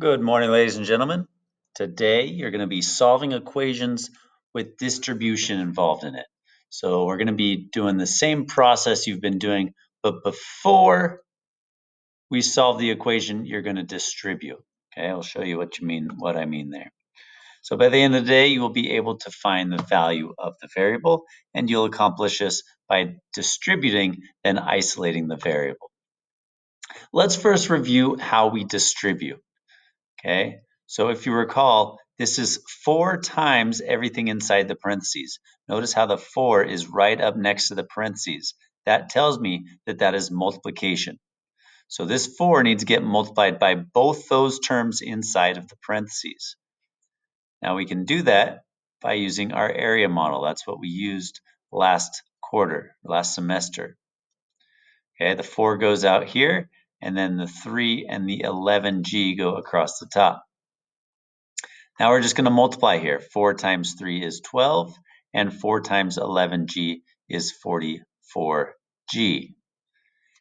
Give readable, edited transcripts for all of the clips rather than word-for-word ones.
Good morning, ladies and gentlemen. Today you're going to be solving equations with distribution involved in it. So we're going to be doing the same process you've been doing, but before we solve the equation, you're going to distribute. Okay, I'll show you what I mean there. So by the end of the day, you will be able to find the value of the variable, and you'll accomplish this by distributing and isolating the variable. Let's first review how we distribute. Okay, so if you recall, this is 4 times everything inside the parentheses. Notice how the 4 is right up next to the parentheses. That tells me that that is multiplication. So this 4 needs to get multiplied by both those terms inside of the parentheses. Now we can do that by using our area model. That's what we used last semester. Okay, the 4 goes out here, and then the 3 and the 11g go across the top. Now we're just going to multiply here. 4 times 3 is 12, and 4 times 11g is 44g.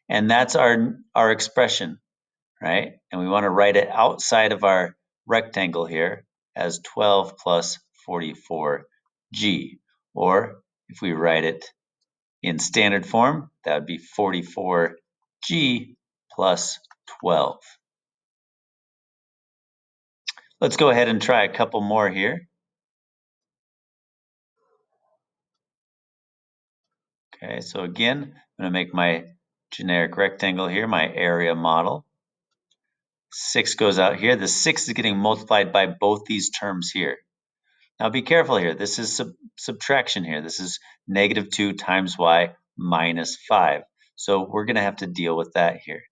And that's our expression, right? And we want to write it outside of our rectangle here as 12 plus 44g. Or if we write it in standard form, that would be 44g plus 12. Let's go ahead and try a couple more here. Okay, so again, I'm going to make my generic rectangle here, my area model. 6 goes out here. The 6 is getting multiplied by both these terms here. Now be careful here. This is subtraction here. This is negative 2 times y minus 5. So we're going to have to deal with that here.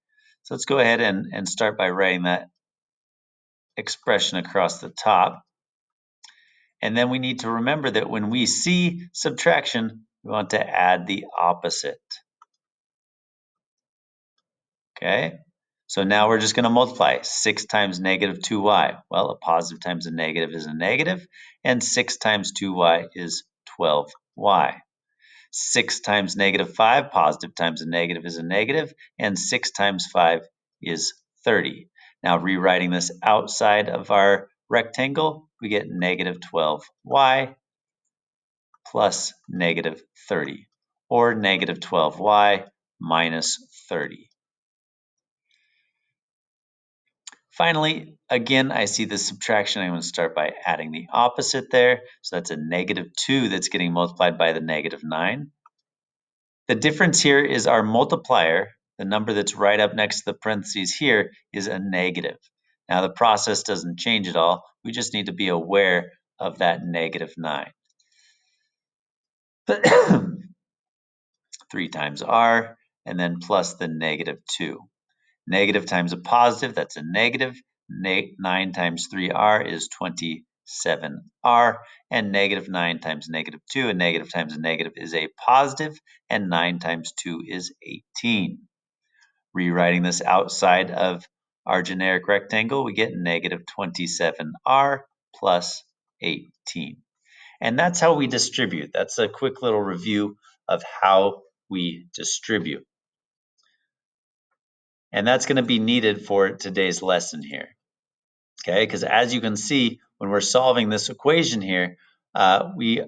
So let's go ahead and start by writing that expression across the top. And then we need to remember that when we see subtraction, we want to add the opposite. Okay, so now we're just going to multiply. 6 times negative 2y. Well, a positive times a negative is a negative, and 6 times 2y is 12y. 6 times negative 5, positive times a negative is a negative, and 6 times 5 is 30. Now rewriting this outside of our rectangle, we get negative 12y plus negative 30, or negative 12y minus 30. Finally, again, I see the subtraction. I'm going to start by adding the opposite there. So that's a negative 2 that's getting multiplied by the negative 9. The difference here is our multiplier, the number that's right up next to the parentheses here, is a negative. Now the process doesn't change at all. We just need to be aware of that negative 9. 3 times r, and then plus the negative 2. Negative times a positive, that's a negative. 9 times 3r is 27r, and negative 9 times negative 2, and negative times a negative is a positive, and 9 times 2 is 18. Rewriting this outside of our generic rectangle, we get negative 27r plus 18. And that's how we distribute. That's a quick little review of how we distribute. And that's going to be needed for today's lesson here. Okay, because as you can see, when we're solving this equation here, we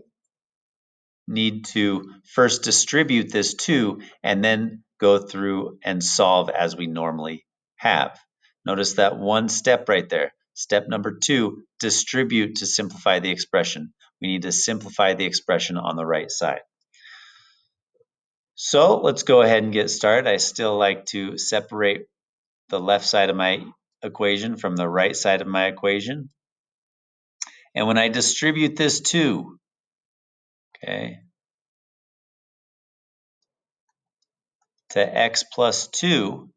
need to first distribute this 2 and then go through and solve as we normally have. Notice that one step right there. Step number 2, distribute to simplify the expression. We need to simplify the expression on the right side. So let's go ahead and get started. I still like to separate the left side of my equation from the right side of my equation. And when I distribute this 2, okay, to x plus 2,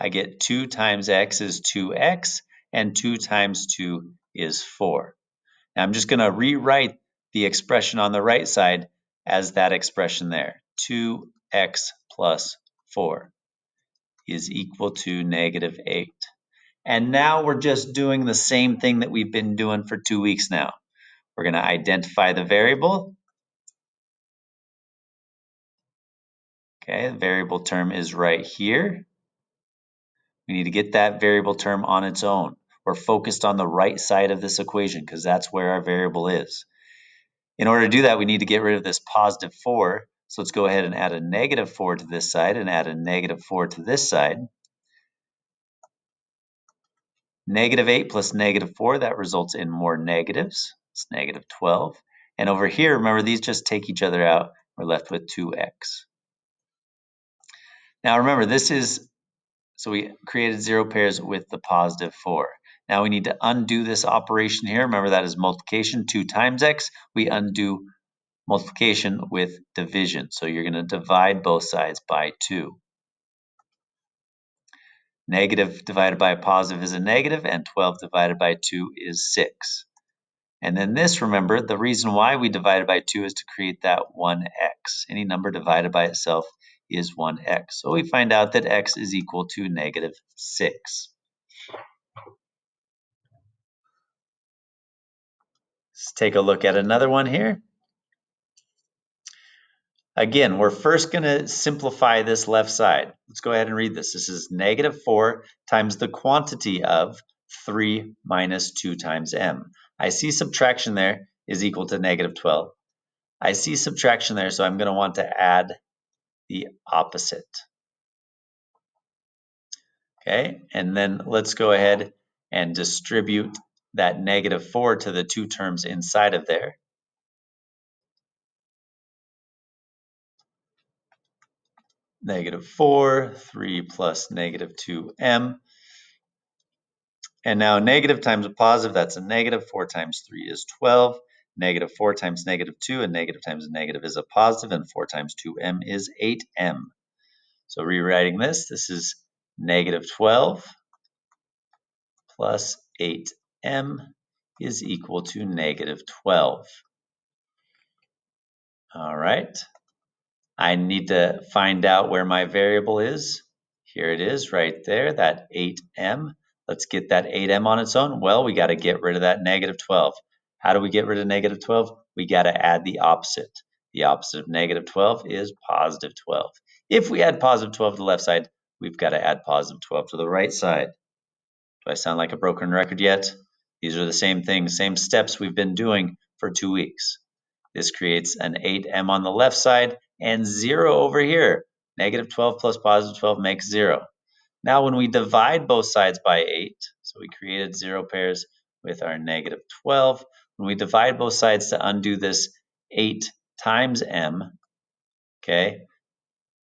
I get 2 times x is 2x, and 2 times 2 is 4. Now I'm just going to rewrite the expression on the right side as that expression there. 2x plus 4 is equal to negative 8. And now we're just doing the same thing that we've been doing for 2 weeks now. We're going to identify the variable. Okay, the variable term is right here. We need to get that variable term on its own. we're focused on the right side of this equation because that's where our variable is. In order to do that, we need to get rid of this positive 4. So let's go ahead and add a negative 4 to this side and add a negative 4 to this side. Negative 8 plus negative 4, that results in more negatives. It's negative 12. And over here, remember, these just take each other out. We're left with 2x. Now remember, so we created 0 pairs with the positive 4. Now we need to undo this operation here. Remember, that is multiplication, 2 times x. We undo multiplication with division. So you're going to divide both sides by 2. Negative divided by a positive is a negative, and 12 divided by 2 is 6. And then this, remember, the reason why we divided by 2 is to create that 1x. Any number divided by itself is 1x. So we find out that x is equal to negative 6. Let's take a look at another one here. Again, we're first going to simplify this left side. Let's go ahead and read this. This is negative 4 times the quantity of 3 minus 2 times m. I see subtraction there is equal to negative 12. I see subtraction there, so I'm going to want to add the opposite. Okay, and then let's go ahead and distribute that negative 4 to the two terms inside of there. Negative 4, 3 plus negative 2m. And now negative times a positive, that's a negative. 4 times 3 is 12. Negative 4 times negative 2, and negative times a negative is a positive, and 4 times 2m is 8m. So rewriting this is negative 12 plus 8m is equal to negative 12. All right. I need to find out where my variable is. Here it is right there, that 8m. Let's get that 8m on its own. Well, we got to get rid of that negative 12. How do we get rid of negative 12? We got to add the opposite. The opposite of negative 12 is positive 12. If we add positive 12 to the left side, we've got to add positive 12 to the right side. Do I sound like a broken record yet? These are the same things, same steps we've been doing for 2 weeks. This creates an 8m on the left side and 0 over here. Negative 12 plus positive 12 makes 0. Now when we divide both sides by 8, so we created 0 pairs with our negative 12. When we divide both sides to undo this 8 times m, okay,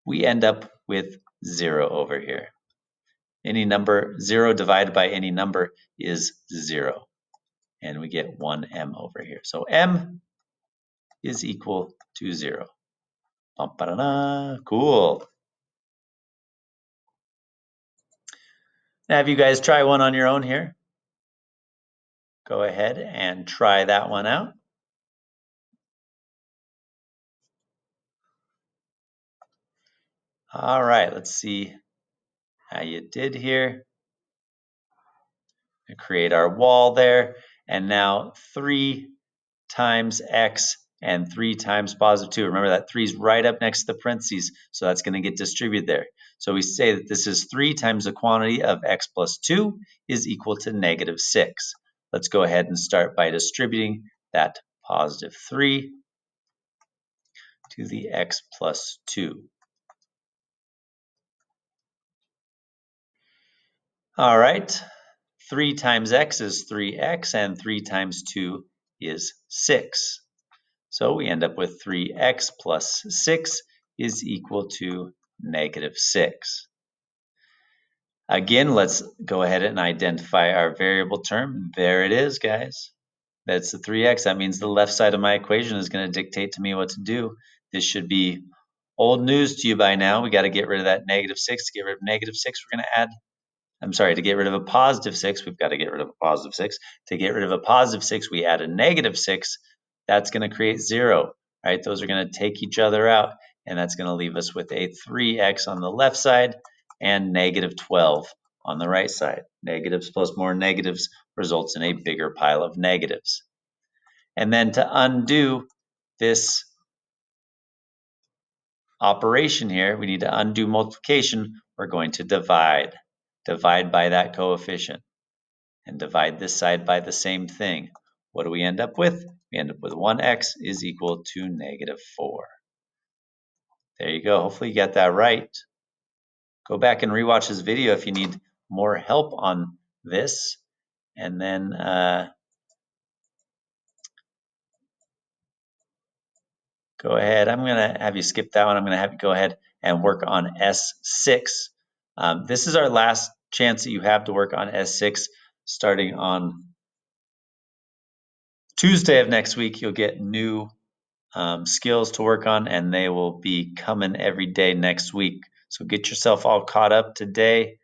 we end up with 0 over here. Any number, 0 divided by any number is 0. And we get 1m over here. So m is equal to 0. Cool. Now, have you guys try one on your own here? Go ahead and try that one out. All right, let's see how you did here. We create our wall there, and now 3 times x and 3 times positive 2. Remember that 3 is right up next to the parentheses, so that's going to get distributed there. So we say that this is 3 times the quantity of x plus 2 is equal to negative 6. Let's go ahead and start by distributing that positive 3 to the x plus 2. All right, 3 times x is 3x, and 3 times 2 is 6. So we end up with 3x plus 6 is equal to negative 6. Again, let's go ahead and identify our variable term. There it is, guys. That's the 3x. That means the left side of my equation is going to dictate to me what to do. This should be old news to you by now. We got to get rid of that negative 6. To get rid of negative 6, we're going to add, to get rid of a positive 6, we've got to get rid of a positive 6. To get rid of a positive 6, we add a negative 6. That's going to create 0, right? Those are going to take each other out, and that's going to leave us with a 3x on the left side and negative 12 on the right side. Negatives plus more negatives results in a bigger pile of negatives. And then to undo this operation here, we need to undo multiplication. We're going to divide by that coefficient. and divide this side by the same thing. What do we end up with? We end up with 1x is equal to -4. There you go. Hopefully you got that right. Go back and rewatch this video if you need more help on this. And then go ahead. I'm going to have you skip that one. I'm going to have you go ahead and work on S6. This is our last chance that you have to work on S6 starting on Tuesday of next week. You'll get new skills to work on, and they will be coming every day next week. So get yourself all caught up today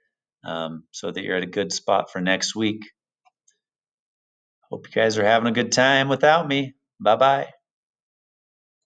so that you're at a good spot for next week. Hope you guys are having a good time without me. Bye-bye.